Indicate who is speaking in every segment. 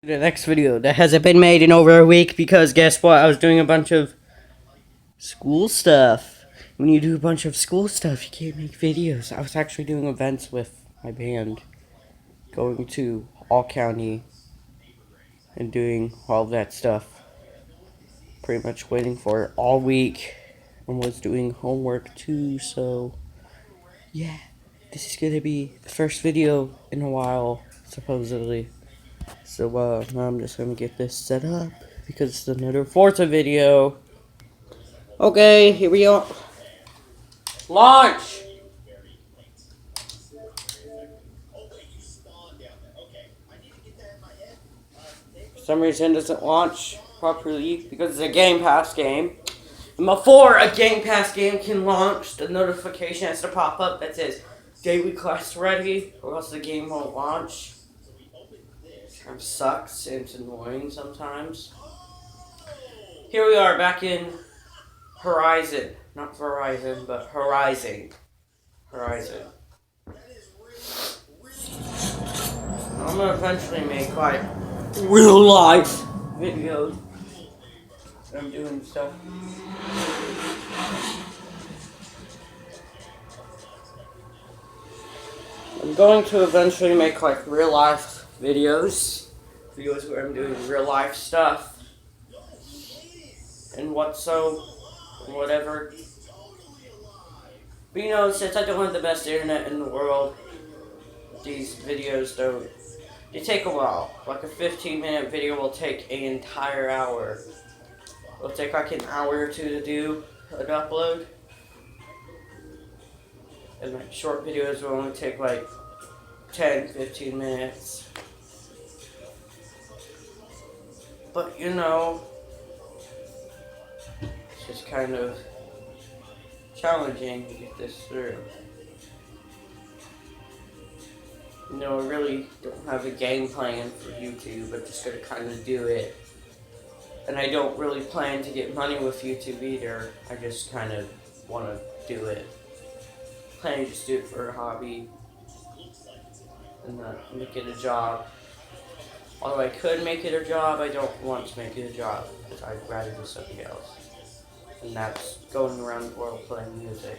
Speaker 1: The next video that hasn't been made in over a week because guess what? I was doing a bunch of school stuff. When you do a bunch of school stuff, you can't make videos. I was actually doing events with my band, going to all county and doing all that stuff. Pretty much waiting for it all week and was doing homework too, so yeah. This is gonna be the first video in a while, supposedly. So, now I'm just gonna get this set up because it's another Forza video. Okay, here we are. Launch! For some reason, it doesn't launch properly because it's a Game Pass game. And before a Game Pass game can launch, the notification has to pop up that says daily quest ready, or else the game won't launch. It kind of sucks and it's annoying sometimes. Here we are back in Horizon. Not Verizon, but Horizon. Horizon. I'm gonna eventually make like real life videos. I'm doing stuff. I'm going to eventually make like real life videos. Videos where I'm doing real life stuff. And whatever. But you know, since I don't have the best internet in the world, these videos don't. They take a while. Like a 15-minute video will take an entire hour. It'll take like an hour or two to do an upload. And like short videos will only take like 10-15 minutes. But you know, it's just kind of challenging to get this through. You know, I really don't have a game plan for YouTube. I'm just gonna kind of do it. And I don't really plan to get money with YouTube either. I just kind of want to do it. Plan to just do it for a hobby and not make it a job. Although I could make it a job, I don't want to make it a job because I'd rather do something else. And that's going around the world playing music.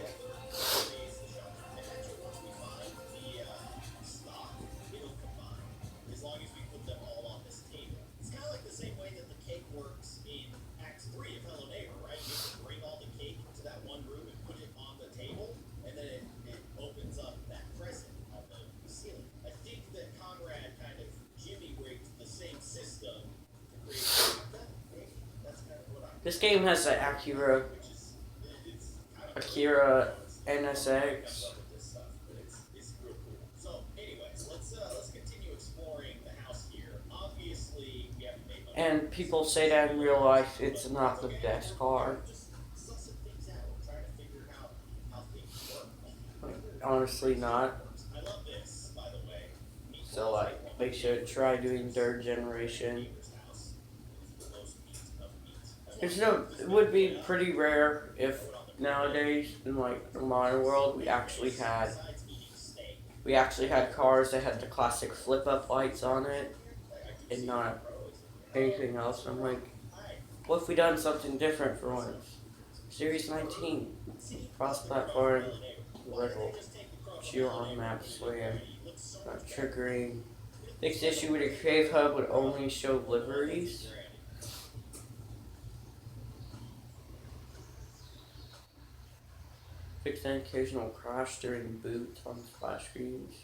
Speaker 1: This game has an Akira NSX. And people say that in real life it's not the best car. Honestly not. So like they should try doing third generation. It would be pretty rare if nowadays in like the modern world we actually had cars that had the classic flip up lights on it and not anything else. I'm like, what if we done something different for once? Series 19, cross platform, level, cheer on map slam, not triggering. Fixed issue with a Crave Hub would only show liveries. Fix an occasional crash during boot on splash screens.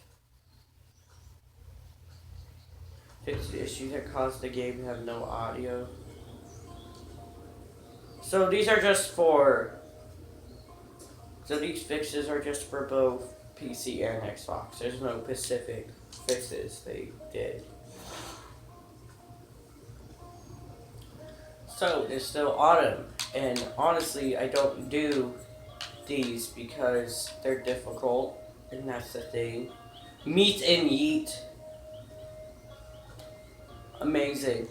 Speaker 1: Fix the issue that caused the game to have no audio. So these fixes are just for both PC and Xbox. There's no specific fixes they did. So it's still autumn, and honestly, I don't do these because they're difficult, and that's the thing. Meet and Yeet. Amazing.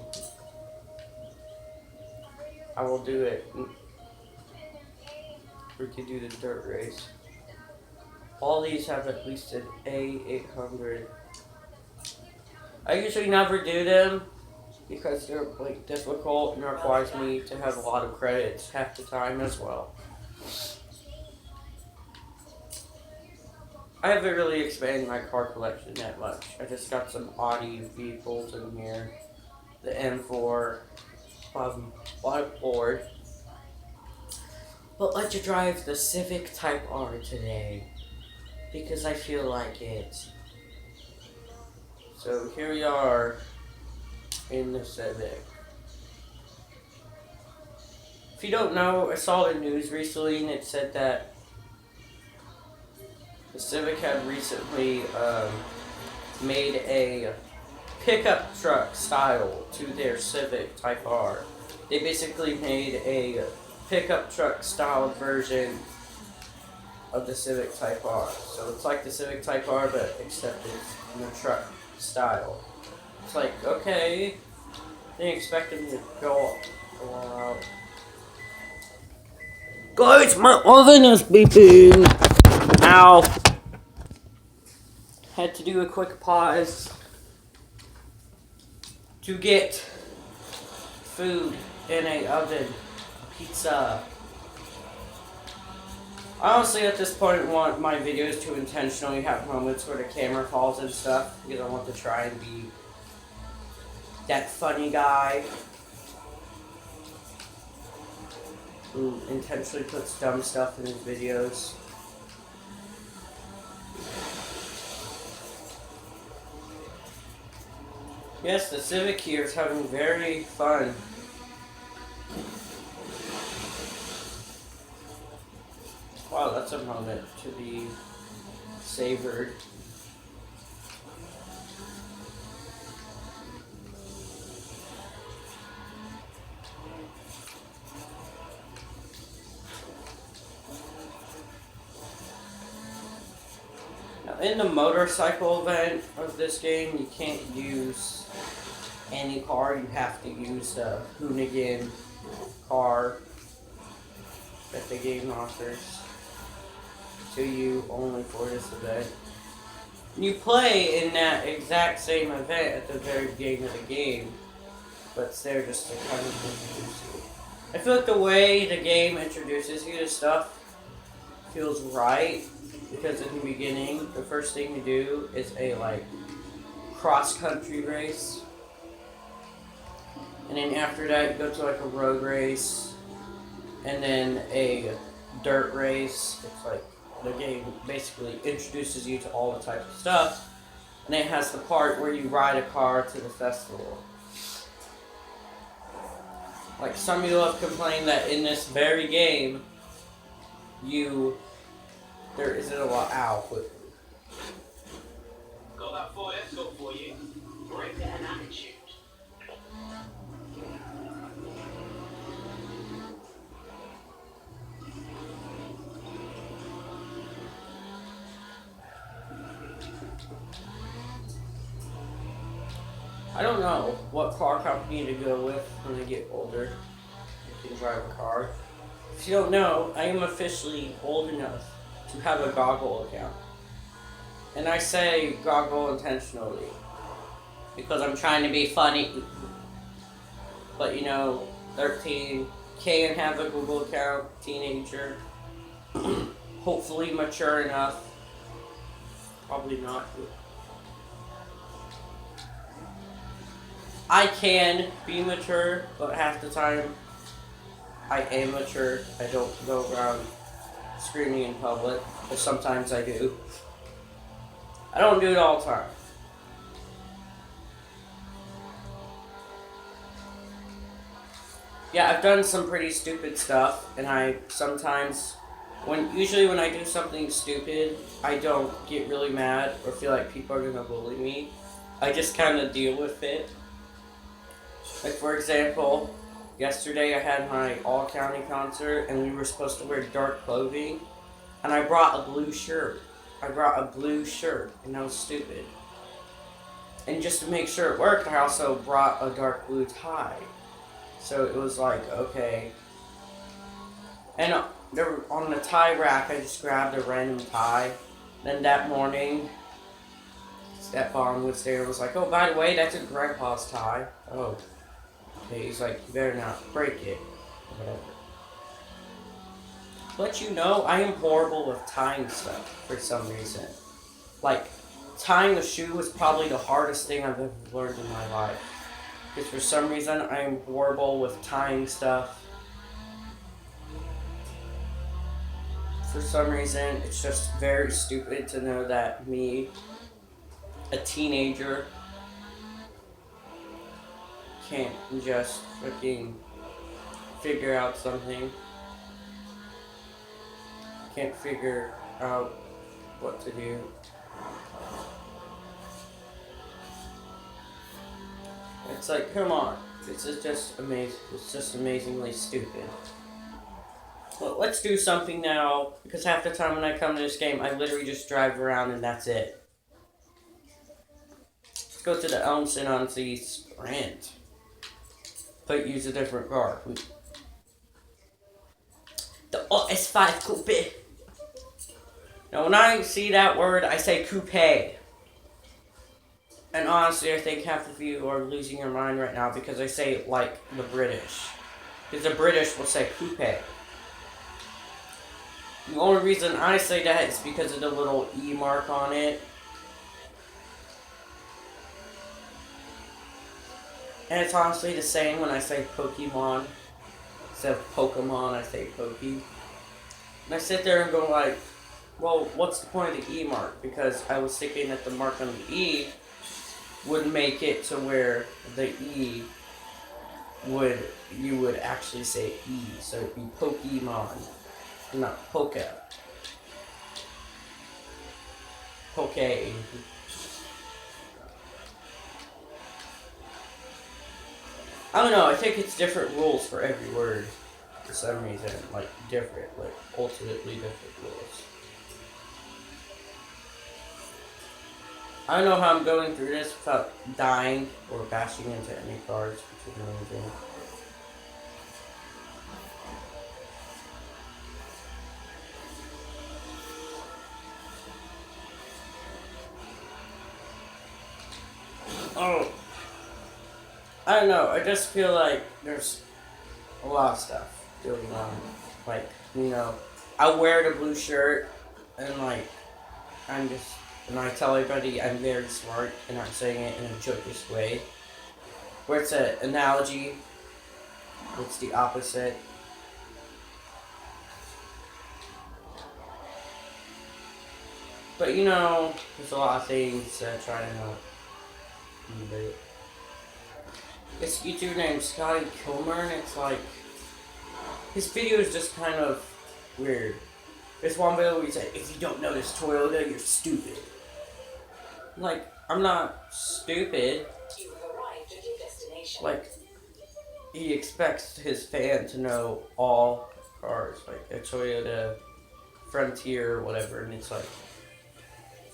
Speaker 1: I will do it. We could do the dirt race. All these have at least an A800. I usually never do them because they're like difficult and requires me to have a lot of credits half the time as well. I haven't really expanded my car collection that much. I just got some Audi vehicles in here. The M4, bought Ford. But let's drive the Civic Type R today because I feel like it. So here we are in the Civic. If you don't know, I saw the news recently and it said that the Civic had recently made a pickup truck style to their Civic Type R. They basically made a pickup truck style version of the Civic Type R. So it's like the Civic Type R, but except it's in the truck style. It's like, okay, didn't expect them to go all out. Guys, my oven is beeping. Ow. Had to do a quick pause to get food in a oven. Pizza. I honestly at this point want my videos to intentionally have moments where the camera falls and stuff because I want to try and be that funny guy who intentionally puts dumb stuff in his videos. Yes, the Civic here is having very fun. Wow, that's a moment to be savored. Now, in the motorcycle event of this game, you can't use any car. You have to use the Hoonigan car that the game offers to you only for this event. You play in that exact same event at the very beginning of the game, but it's there just to kind of introduce you. I feel like the way the game introduces you to stuff feels right, because in the beginning, the first thing you do is a cross-country race. And then after that, you go to a road race, and then a dirt race. It's like the game basically introduces you to all the types of stuff, and it has the part where you ride a car to the festival. Like some people have complained that in this very game, there isn't a lot. Ow, quick.
Speaker 2: Got that fire escort for you. Bring an attitude.
Speaker 1: I don't know what car company to go with when I get older. I can drive a car. If you don't know, I am officially old enough to have a Goggle account. And I say Goggle intentionally because I'm trying to be funny. But 13 can have a Google account, teenager. Hopefully mature enough. Probably not. I can be mature, but half the time I am mature. I don't go around screaming in public, but sometimes I do. I don't do it all the time. Yeah, I've done some pretty stupid stuff, and usually when I do something stupid, I don't get really mad or feel like people are gonna bully me. I just kind of deal with it. Like, for example, yesterday I had my all-county concert, and we were supposed to wear dark clothing, and I brought a blue shirt. And that was stupid. And just to make sure it worked, I also brought a dark blue tie. So it was like, okay. And on the tie rack, I just grabbed a random tie. Then that morning, stepmom was there and was like, oh, by the way, that's a grandpa's tie. Oh. Okay, he's like, you better not break it. Whatever. But you know, I am horrible with tying stuff for some reason. Like, tying a shoe was probably the hardest thing I've ever learned in my life. Because for some reason, I am horrible with tying stuff. For some reason, it's just very stupid to know that me, a teenager, can't just freaking figure out something. Can't figure out what to do. It's like, come on. This is just amazing. It's just amazingly stupid. Well, let's do something now, because half the time when I come to this game, I literally just drive around and that's it. Let's go to the Elmson on the Sprint. But use a different car. The S5 Coupe. Now, when I see that word, I say coupe. And honestly, I think half of you are losing your mind right now because I say it like the British. Because the British will say coupe. The only reason I say that is because of the little E mark on it. And it's honestly the same when I say Pokemon. Instead of Pokemon, I say Pokey. And I sit there and go like, well, what's the point of the E mark? Because I was thinking that the mark on the E would make it to where the E you would actually say E. So it'd be Pokemon, not Poke. Poke. I don't know, I think it's different rules for every word. For some reason, like different, like ultimately different rules. I don't know how I'm going through this without dying or bashing into any cars, which is amazing. Oh, I don't know. I just feel like there's a lot of stuff going on. Like, you know, I wear the blue shirt and like I'm just and I tell everybody I'm very smart and I'm saying it in a jokish way. Where it's an analogy, it's the opposite. But you know, there's a lot of things that I try to know. This YouTuber named Scotty Kilmer, and it's like his video is just kind of weird. There's one video where he said, "If you don't notice Toyota, you're stupid." Like, I'm not stupid.
Speaker 2: You have arrived at your destination.
Speaker 1: Like, he expects his fan to know all cars, like a Toyota Frontier or whatever, and it's like,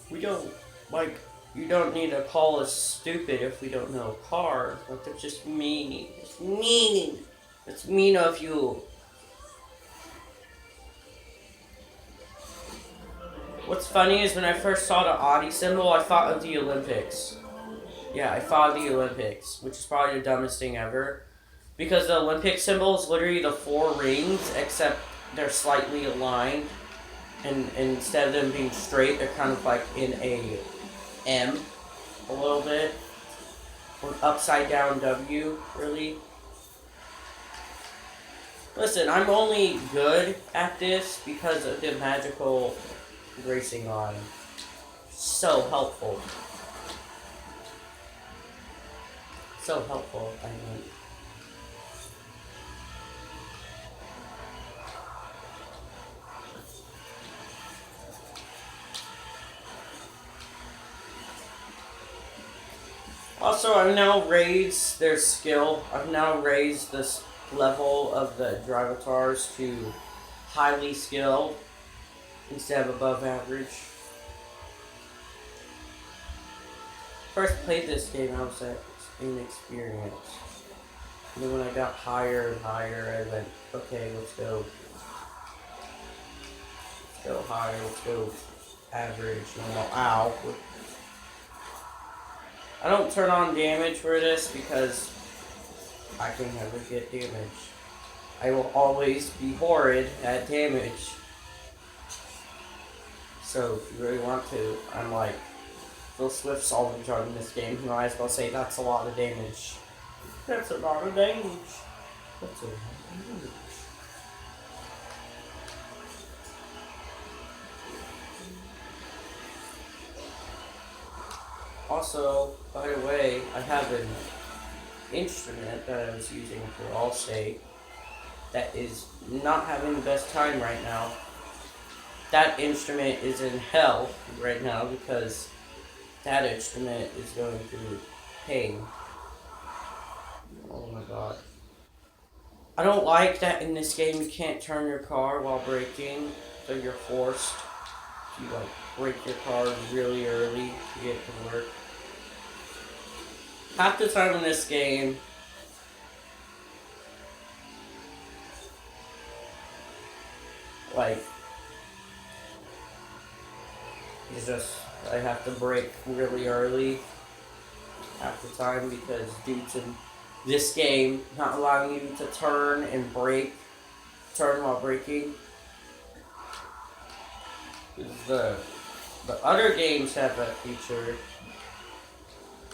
Speaker 1: we don't, like, you don't need to call us stupid if we don't know cars. Like, they're just mean. It's mean. It's mean of you. What's funny is when I first saw the Audi symbol, I thought of the Olympics. Yeah, I thought of the Olympics, which is probably the dumbest thing ever. Because the Olympic symbol is literally the four rings, except they're slightly aligned. And instead of them being straight, they're kind of like in a M a little bit. Or upside down W, really. Listen, I'm only good at this because of the magical racing line. So helpful. So helpful, I mean. Also, I've now raised their skill. I've now raised this level of the drivatars to highly skilled instead of above average. First played this game, I was at inexperienced. And then when I got higher and higher, I went, okay, let's go. Let's go higher, let's go average, normal. Ow. I don't turn on damage for this because I can never get damage. I will always be horrid at damage. So if you really want to, I'm like Phil Swift salvage on this game. You might as well say that's a lot of damage. That's a lot of damage. That's a lot of damage. Also, by the way, I have an instrument that I was using for Allstate that is not having the best time right now. That instrument is in hell right now because that instrument is going through pain. Oh my god. I don't like that in this game you can't turn your car while braking, so you're forced to like brake your car really early to get to work. Half the time in this game, like, it's just, I have to brake really early half the time because due to this game not allowing you to turn while braking. The other games have that feature.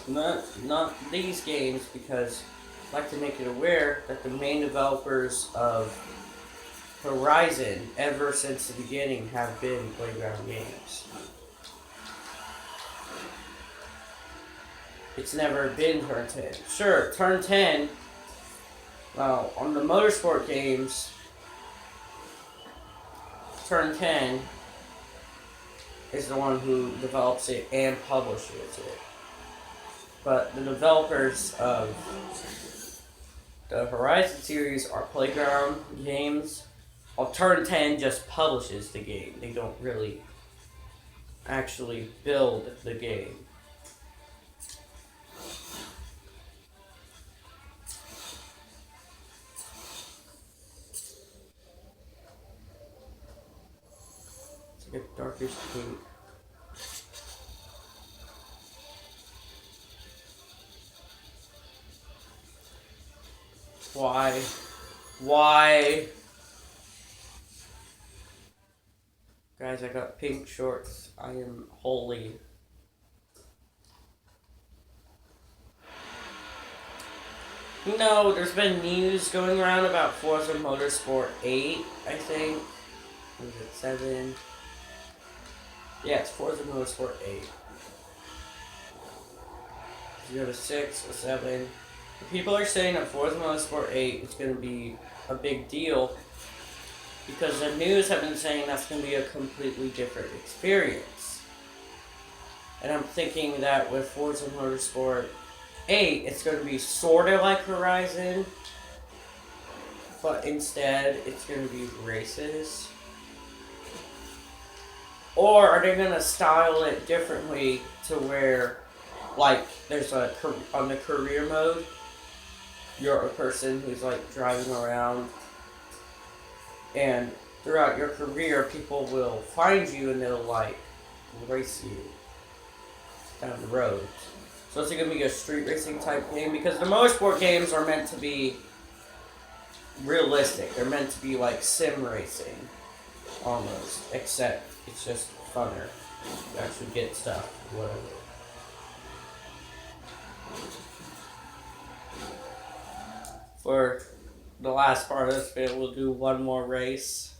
Speaker 1: Not these games, because I'd like to make it aware that the main developers of Horizon ever since the beginning have been Playground Games. It's never been Turn 10. Sure, Turn 10, well, on the motorsport games, Turn 10 is the one who develops it and publishes it. But the developers of the Horizon series are Playground Games. While Turn 10 just publishes the game. They don't really actually build the game. It's like a darkish pink. Why? Why? Guys, I got pink shorts. I am holy. No, there's been news going around about Forza Motorsport 8, I think. Or is it 7? Yeah, it's Forza Motorsport 8. You go to 6 or 7. People are saying that Forza Motorsport 8 is going to be a big deal because the news have been saying that's going to be a completely different experience. And I'm thinking that with Forza Motorsport 8, it's going to be sort of like Horizon, but instead it's going to be races. Or are they going to style it differently to where, like, there's on the career mode, you're a person who's like driving around, and throughout your career, people will find you and they'll like race you down the road. So it's gonna be a street racing type game because the motorsport games are meant to be realistic. They're meant to be like sim racing, almost, except it's just funner. You actually get stuff, whatever. For the last part of this video, we'll do one more race.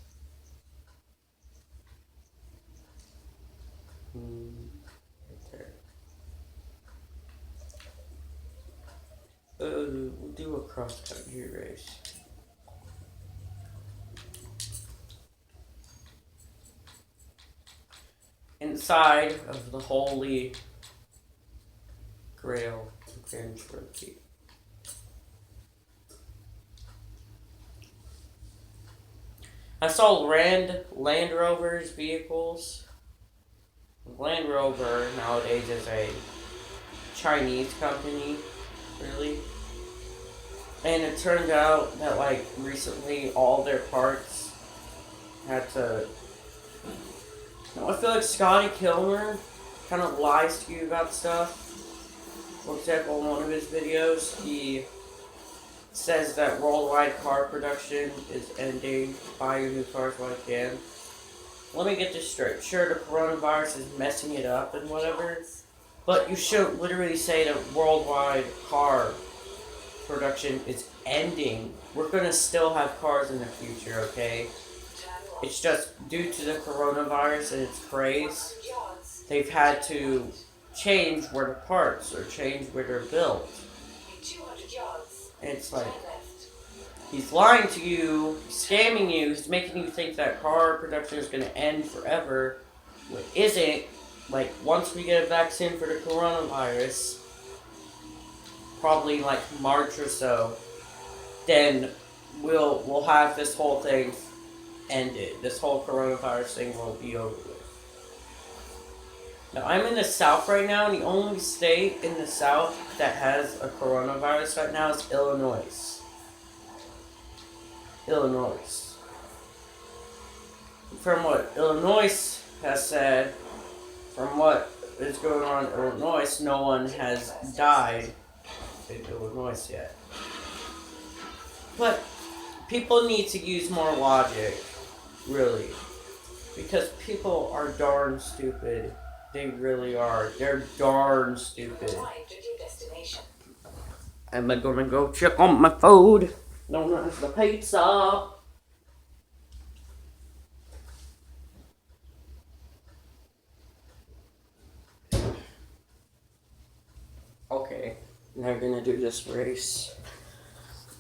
Speaker 1: Right there. We'll do a cross-country race. Inside of the Holy Grail Grand Trophy. I saw Land Rover's vehicles. Land Rover nowadays is a Chinese company, really. And it turned out that, like, recently all their parts had to... I feel like Scotty Kilmer kind of lies to you about stuff. For example, in one of his videos, he says that worldwide car production is ending. Buy your new cars while you can. Let me get this straight. Sure, the coronavirus is messing it up and whatever, but you should literally say that worldwide car production is ending. We're gonna still have cars in the future, okay? It's just due to the coronavirus and its craze, they've had to change where the parts or change where they're built. And it's like, he's lying to you, he's scamming you, he's making you think that car production is going to end forever. It isn't. Like, once we get a vaccine for the coronavirus, probably like March or so, then we'll have this whole thing ended. This whole coronavirus thing will be over with. Now, I'm in the South right now, and the only state in the South that has a coronavirus right now is Illinois. Illinois. From what Illinois has said, from what is going on in Illinois, no one has died in Illinois yet. But people need to use more logic, really. Because people are darn stupid. They really are. They're darn stupid. I'm gonna go check on my food. No, not the pizza. Okay, they're gonna do this race.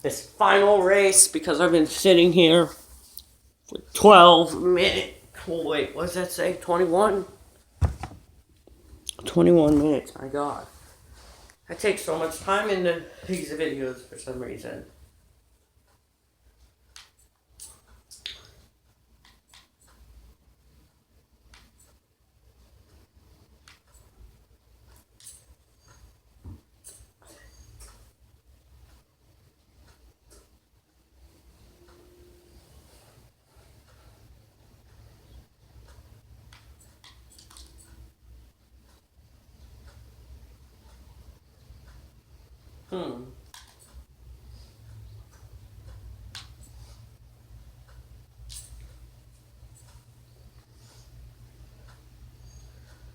Speaker 1: This final race, because I've been sitting here for 12 minutes. Oh, wait, what does that say? 21? 21 minutes, my god. I take so much time into these videos for some reason.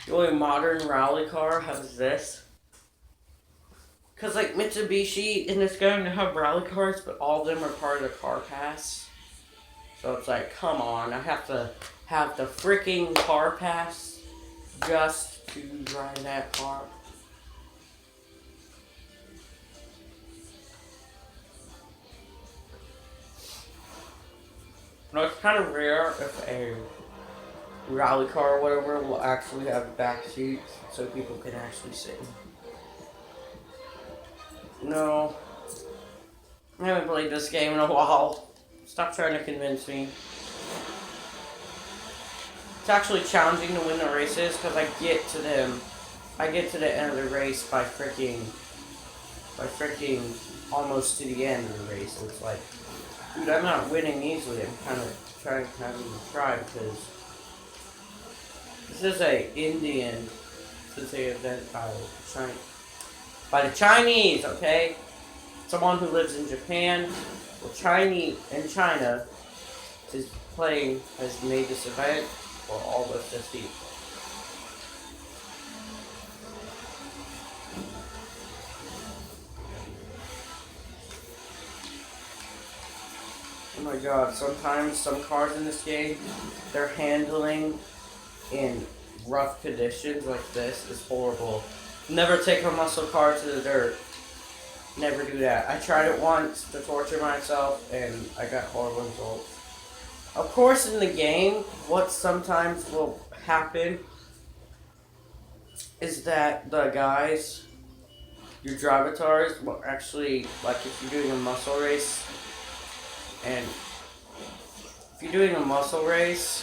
Speaker 1: The only modern rally car has this. Because, like, Mitsubishi and this going to have rally cars, but all of them are part of the car pass. So it's like, come on, I have to have the freaking car pass just to drive that car. No, it's kind of rare if a rally car or whatever will actually have back seats so people can actually sit. No, I haven't played this game in a while. Stop trying to convince me. It's actually challenging to win the races because I get to them. I get to the end of the race by freaking almost to the end of the race. It's like, dude, I'm not winning easily. I'm kind of trying to have to try because this is a Indian, since they event by the Chinese, okay? Someone who lives in Japan, or Chinese in China, has made this event for all of us to see. Oh my god, sometimes some cars in this game, their handling in rough conditions like this is horrible. Never take a muscle car to the dirt. Never do that. I tried it once to torture myself and I got horrible results. Of course, in the game, what sometimes will happen is that the guys, your drivatars, will actually, like if you're doing a muscle race, and if you're doing a muscle race,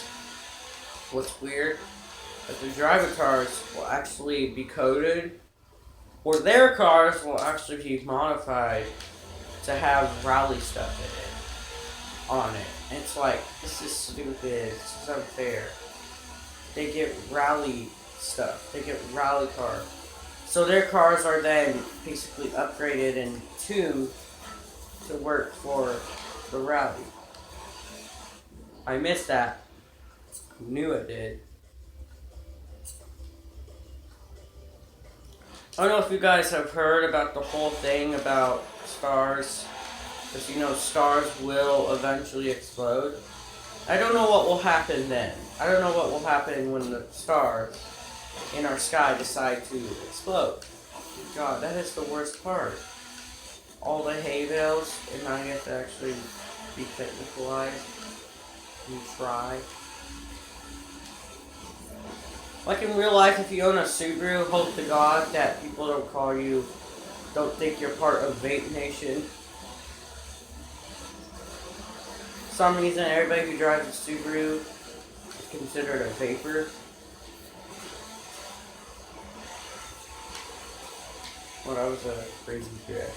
Speaker 1: what's weird, that the drivatars will actually be coded, or their cars will actually be modified to have rally stuff in it, on it. And it's like, this is stupid, this is unfair. They get rally stuff, they get rally cars. So their cars are then basically upgraded and tuned to work for the rally. I missed that. Knew I did. I don't know if you guys have heard about the whole thing about stars. Because you know, stars will eventually explode. I don't know what will happen then. I don't know what will happen when the stars in our sky decide to explode. God, that is the worst part. All the hay bales, and now you have to actually be technicalized and try. Like in real life, if you own a Subaru, hope to God that people don't think you're part of Vape Nation. For some reason, everybody who drives a Subaru is considered a vapor. Well, that was a crazy drift.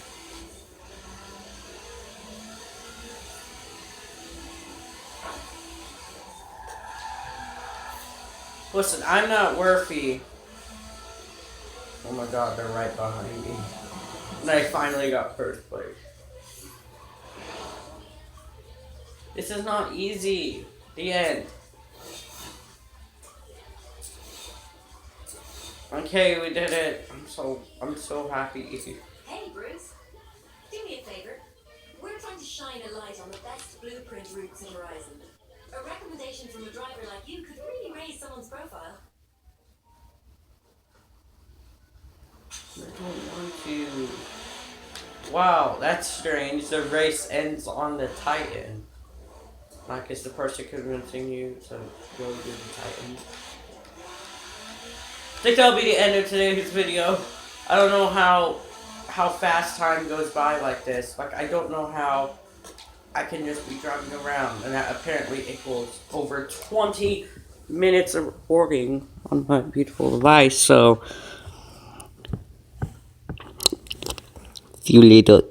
Speaker 1: Listen, I'm not worthy. Oh my God, they're right behind me. And I finally got first place. This is not easy. The end. Okay, we did it. I'm so happy.
Speaker 3: Hey, Bruce. Do me a favor. We're trying to shine a light on the best blueprint routes in Horizon. A recommendation from a driver like you could really raise someone's profile.
Speaker 1: I don't want to. Wow, that's strange. The race ends on the Titan. Like, is the person convincing you to go do the Titan? I think that'll be the end of today's video. I don't know how fast time goes by like this. Like, I don't know how I can just be driving around, and that apparently equals over 20 minutes of recording on my beautiful device. So, see you later.